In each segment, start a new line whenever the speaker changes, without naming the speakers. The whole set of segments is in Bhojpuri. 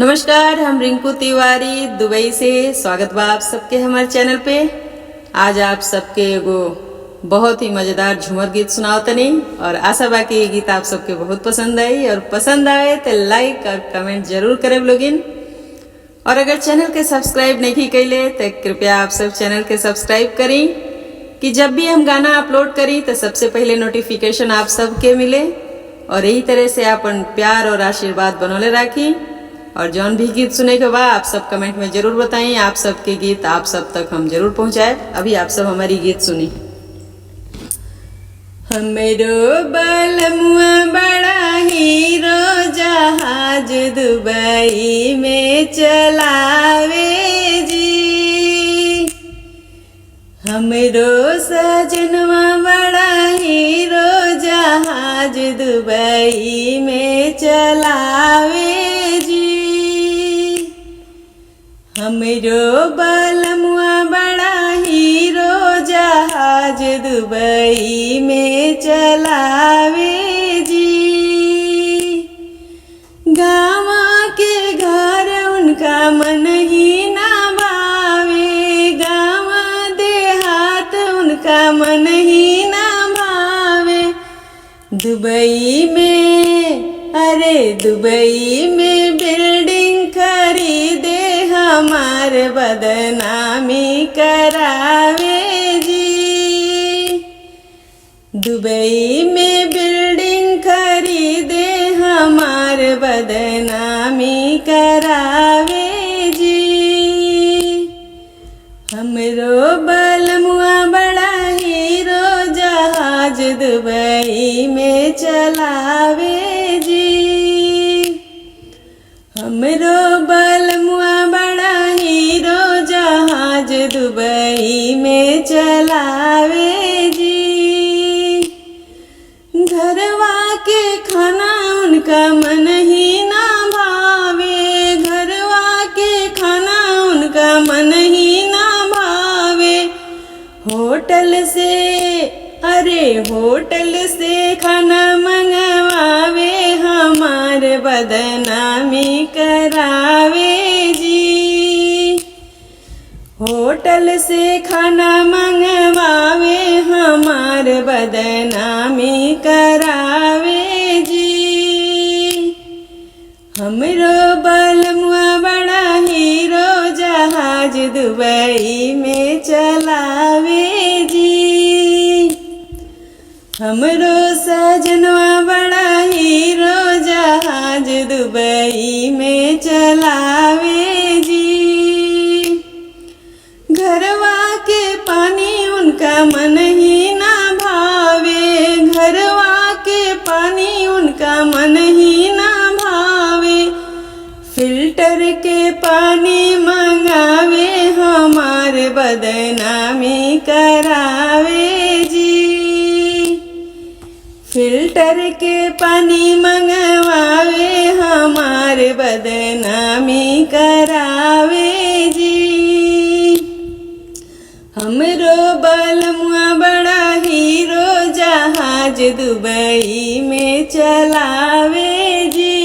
नमस्कार, हम रिंकू तिवारी दुबई से स्वागत बा आप सबके हमारे चैनल पे। आज आप सबके एगो बहुत ही मजेदार झूमर गीत सुनाओ तनी और आशा बा कि ये गीत आप सबके बहुत पसंद आई और पसंद आए तो लाइक और कमेंट जरूर करें लोगिन। और अगर चैनल के सब्सक्राइब नहीं कैले तो कृपया आप सब चैनल के सब्सक्राइब करी कि जब भी हम गाना अपलोड करी तो सबसे पहले नोटिफिकेशन आप सबके मिले। और यही तरह से अपन प्यार और आशीर्वाद बनौले राखी। और जौन भी गीत सुने के बाद आप सब कमेंट में जरूर बताएं। आप सबके गीत आप सब तक हम जरूर पहुंचाए। अभी आप सब हमारी गीत सुनी। हमरो बलमुआ बड़ा हीरो जहाज दुबई में चलावे जी। हमरो सजनवा बड़ा हीरो जहाज दुबई में चलावे जी। हमरो बलमुआ बड़ा हीरो जहाज दुबई में चलावे जी। गाँव के घर उनका मन ही ना भावे, गाँव देहात उनका मन ही ना भावे। दुबई में अरे दुबई में बिल्डिंग खरीदे हमार बदनामी करावे जी। दुबई में बिल्डिंग खरीदे हमार बदनामी करावे जी। हमरो बलमुआ बड़ा हीरो जहाज दुबई में चलावे जी। हमरो बलमुआ बड़ा हीरो जहाज दुबई में चलावे जी। घरवा के खाना उनका मन ही ना भावे, घरवा के खाना उनका मन ही ना भावे। होटल से अरे होटल से खाना मंगवावे हमार बदनामी करावे जी। होटल से खाना मंगवावे हमार बदनामी करावे जी। हमरो बलमुआ बड़ा हीरो जहाज दुबई में चलावे जी। हमरो सजनवा बड़ा हीरो जहाज दुबई में चलावे जी। घरवा के पानी उनका मन ही ना भावे, घरवा के पानी उनका मन ही ना भावे। फिल्टर के पानी मंगावे हमार बदनामी करावे जी। फिल्टर के पानी मंगवावे हमार बदनामी करावे जी। हमरो बलमुआ बड़ा हीरो जहाज दुबई में चलावे जी।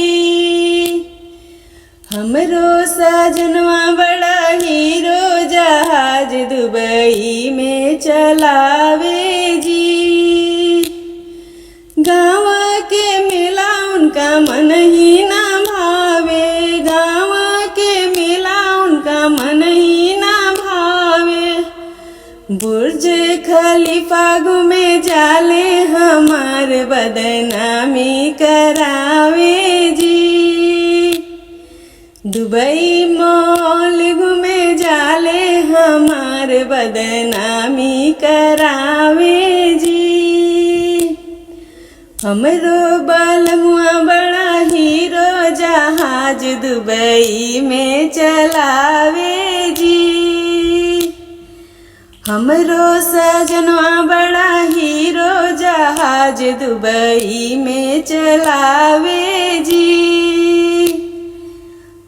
हमरो सजनवा बड़ा हीरो जहाज दुबई में चलावे जी। गाँव के मेला उनका मन ही ना भावे, गाँव के मेला उनका मन ही ना भावे। बुर्ज खलीफा घूमे जाले हमार बदनामी करावे जी। दुबई मॉल घूमे जाले हमार बदनामी करावे जी। हमरो बलमुआ बड़ा हीरो जहाज दुबई में चलावे जी। हमरो सजनवा बड़ा हीरो जहाज दुबई में चलावे जी।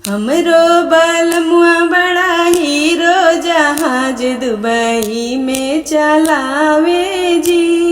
हमरो बलमुआ बड़ा हीरो जहाज दुबई में चलावे जी।